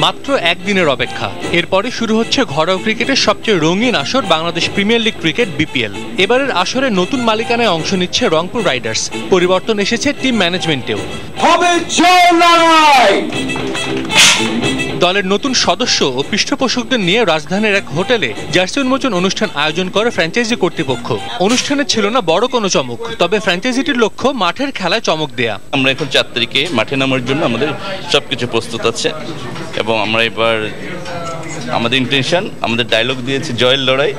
মাত্র একদিনের অপেক্ষা, এরপরে শুরু হচ্ছে ঘরোয়া ক্রিকেটের সবচেয়ে রঙিন আসর Bangladesh premier league cricket BPL. এবারের আসরে নতুন মালিকানায় অংশ নিচ্ছে রংপুর রাইডার্স। পরিবর্তন এসেছে টিম ম্যানেজমেন্টেও। দলের নতুন সদস্য ও পৃষ্ঠপোষকদের নিয়ে রাজধানীর এক হোটেলে জার্সি উন্মোচন অনুষ্ঠান আয়োজন করে ফ্র্যাঞ্চাইজি কর্তৃপক্ষ। অনুষ্ঠানে ছিল না বড় কোনো চমক, তবে ফ্র্যাঞ্চাইজিটির লক্ষ্য মাঠের খেলায় চমক দেয়া। আমরা এখন 4 তারিখে মাঠে নামার জন্য আমাদের সবকিছু প্রস্তুত আছে এবং আমরা এবার আমাদের ইন্টেনশন, আমাদের ডায়লগ দিয়েছি জয়ের লড়াই,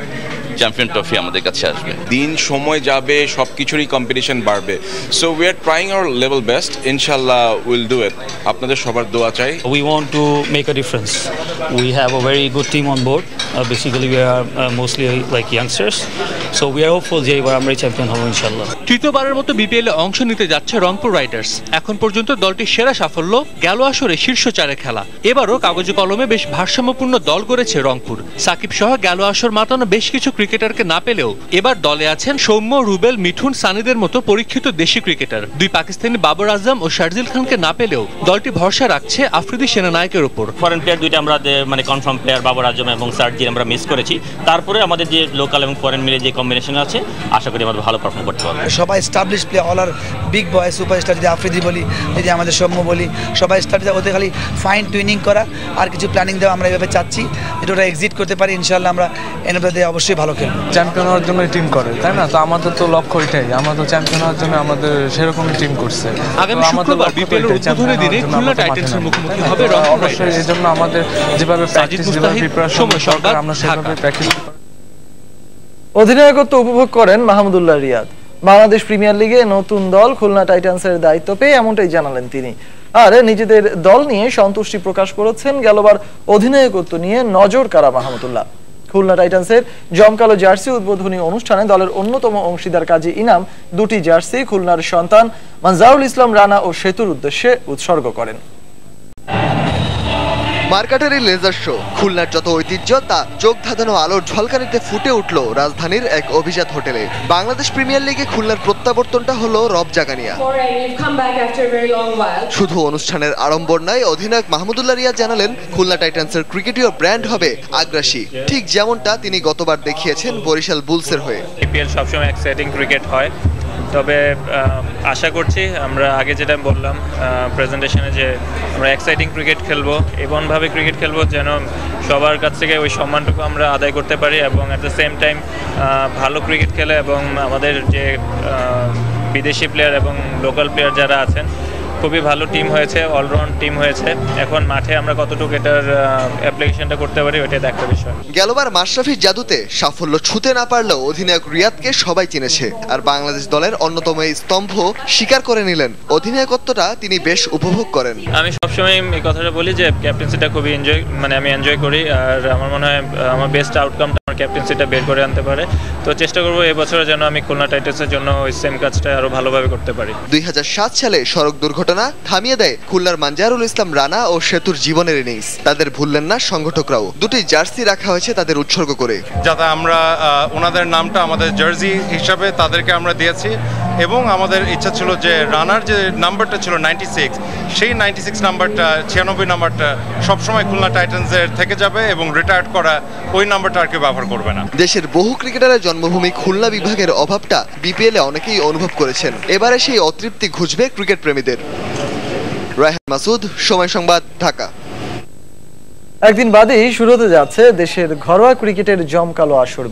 চ্যাম্পিয়ন ট্রফি আমাদের কাছে আসবে। দিন সময় যাবে, সবকিছুরই কম্পিটিশন বাড়বে। So we are trying hour level best, ইনশাআল্লাহ উইল ডু ইট। আপনাদের সবার দোয়া চাই। We want to make a difference. We have a very good team on board. Basically we are mostly like youngsters. So we are hopeful যে এবার আমরা champion হব ইনশাআল্লাহ। তৃতীয়বারের মতো বিপিএল এ অংশ নিতে যাচ্ছে রংপুর রাইডার্স। এখন পর্যন্ত দলটির সেরা সাফল্য গেল আসরে শীর্ষ 4-এ খেলা। এবারও কাগজে কলমে বেশ ভারসাম্যপূর্ণ দল গড়েছে রংপুর। সাকিব সহ গেল আসর মাতানো বেশ কিছু ক্রিকেটারকে না পেলেও এবার দলে আছেন সৌম্য, রুবেল, মিঠুন, সানিদের মতো পরীক্ষিত দেশি ক্রিকেটার। দুই পাকিস্তানি বাবর আজম ও শারজিল খানকে না পেলেও দলটি ভরসা রাখছে আফ্রিদি সেনানায়কের উপর। ফরেন প্লেয়ার দুইটা আমরা মানে কনফার্ম প্লেয়ার বাবর আজম এবং শারজিল আমরা মিস করেছি। তারপরে আমাদের যে লোকাল এবং ফরেন মিলে যে কম্বিনেশন আছে, আশা করি আমরা ভালো পারফর্ম করতে পারবো। সবাই এস্টাবলিশ প্লেয়ার, অল আর বিগ বয় সুপারস্টার। যদি আফ্রিদি বলি, যদি আমাদের সৌম্য বলি, সবাই স্টার্ট ওদের খালি ফাইন টুইনিং করা আর কিছু প্ল্যানিং দেওয়া আমরা এভাবে চাচ্ছি যেটা ওরা এক্সিট করতে পারি। ইনশাআল্লাহ আমরা এনএফএ অবশ্যই ভালো খেলবো। চ্যাম্পিয়ন হওয়ার জন্য টিম করে, তাই না? তো আমাদের তো লক্ষ্য এটাই, আমরা তো চ্যাম্পিয়ন হওয়ার জন্য আমাদের সেরকমই টিম করছে। আগামী শুক্রবার বিপিএল এর উদ্বোধনী দিনে খুলনা টাইটান্সের মুখোমুখি হবে রংপুর রাইডার্স। এই জন্য আমাদের যেভাবে প্র্যাকটিস, যেভাবে প্রিপারেশন দরকার, আমরা সেভাবে প্র্যাকটিস। অধিনায়কত্ব উপভোগ করেন মাহমুদুল্লাহ রিয়াদ। বাংলাদেশ প্রিমিয়ার লিগে নতুন দল খুলনা টাইটান্সের দায়িত্ব পেয়ে এমনটাই জানালেন তিনি। আর নিজেদের দল নিয়ে সন্তুষ্টি প্রকাশ করেছেন গেলবার অধিনায়কত্ব নিয়ে নজর কাড়া মাহমুদুল্লাহ। খুলনা টাইটান্সের জমকালো জার্সি উদ্বোধনী অনুষ্ঠানে দলের অন্যতম অংশীদার কাজী ইনাম দুটি জার্সি খুলনার সন্তান মানজারুল ইসলাম রানা ও সেতুর উদ্দেশ্যে উৎসর্গ করেন। মার্কাটারি লেজার শো, খুলনার যত ঐতিহ্য তা চোখ ধাঁধানো আলোর ঝলকানিতে ফুটে উঠল রাজধানীর এক অভিজাত হোটেলে। বাংলাদেশ প্রিমিয়ার লিগে খুলনার প্রত্যাবর্তনটা হলো রব জাগানিয়া। শুধু অনুষ্ঠানের আড়ম্বর নয়, অধিনায়ক মাহমুদুল্লাহ রিয়াদ জানালেন খুলনা টাইটান্সের ক্রিকেটীয় ব্র্যান্ড হবে আগ্রাসী, ঠিক যেমনটা তিনি গতবার দেখিয়েছেন বরিশাল বুলসের হয়ে। বিপিএল সবসময় এক্সাইটিং ক্রিকেট হয়, তবে আশা করছি আমরা আগে যেটা বললাম প্রেজেন্টেশনে যে আমরা এক্সাইটিং ক্রিকেট খেলবো, এমনভাবে ক্রিকেট খেলবো যেন সবার কাছ থেকে ওই সম্মানটুকু আমরা আদায় করতে পারি এবং অ্যাট দ্য সেম টাইম ভালো ক্রিকেট খেলে এবং আমাদের যে বিদেশি প্লেয়ার এবং লোকাল প্লেয়ার যারা আছেন খুবই ভালো টিম হয়েছে, অলরাউন্ড টিম হয়েছে। এখন মাঠে আমরা কতটুকু এটার অ্যাপ্লিকেশনটা করতে পারি ওইটাই দেখার বিষয়। গেলবার মাশরাফির জাদুতে সাফল্য ছুঁতে না পারলেও অধিনায়ক রিয়াদকে সবাই চিনেছে, আর বাংলাদেশ দলের অন্যতম এই স্তম্ভ স্বীকার করে নিলেন অধিনায়কত্বটা তিনি বেশ উপভোগ করেন। আমি সবসময় এই কথাটা বলি যে ক্যাপ্টেন্সিটা খুবই আমি এনজয় করি, আর আমার মনে হয় আমার বেস্ট আউটকামটা আমার ক্যাপ্টেন্সিটা বের করে আনতে পারে। তো চেষ্টা করবো এবছরে যেন আমি খুলনা টাইটান্সের জন্য ওই সেম কাজটা আরো ভালোভাবে করতে পারি। 2007 সালে সড়ক দুর্ঘটনা থামিয়ে দেয় খুলনার মানজারুল ইসলাম রানা ও সেতুর জীবনের ইনিংস। তাদের ভুললেন না সংগঠকরাও, দুটি জার্সি রাখা হয়েছে তাদের উৎসর্গ করে, যাতে আমরা ওনাদের নামটা আমাদের জার্সি হিসাবে তাদেরকে আমরা দিয়েছি। এবং আমাদের ইচ্ছা ছিল যে রানার যে নাম্বারটা ছিল 96, সেই 96 নাম্বারটা 96 নাম্বারটা সবসময় খুলনা টাইটান্সের থেকে যাবে এবং রিটায়ার্ড করা ওই নাম্বারটা আর কেউ ব্যবহার করবে না। দেশের বহু ক্রিকেটারের জন্মভূমি খুলনা বিভাগের অভাবটা বিপিএলে অনেকেই অনুভব করেছেন। এবারে সেই অতৃপ্তি ঘুচবে ক্রিকেট প্রেমীদের। রায়হান মাসুদ, সময় সংবাদ, ঢাকা। একদিন বাদেই শুরু হতে যাচ্ছে দেশের ঘরোয়া ক্রিকেটের জমকালো আসর।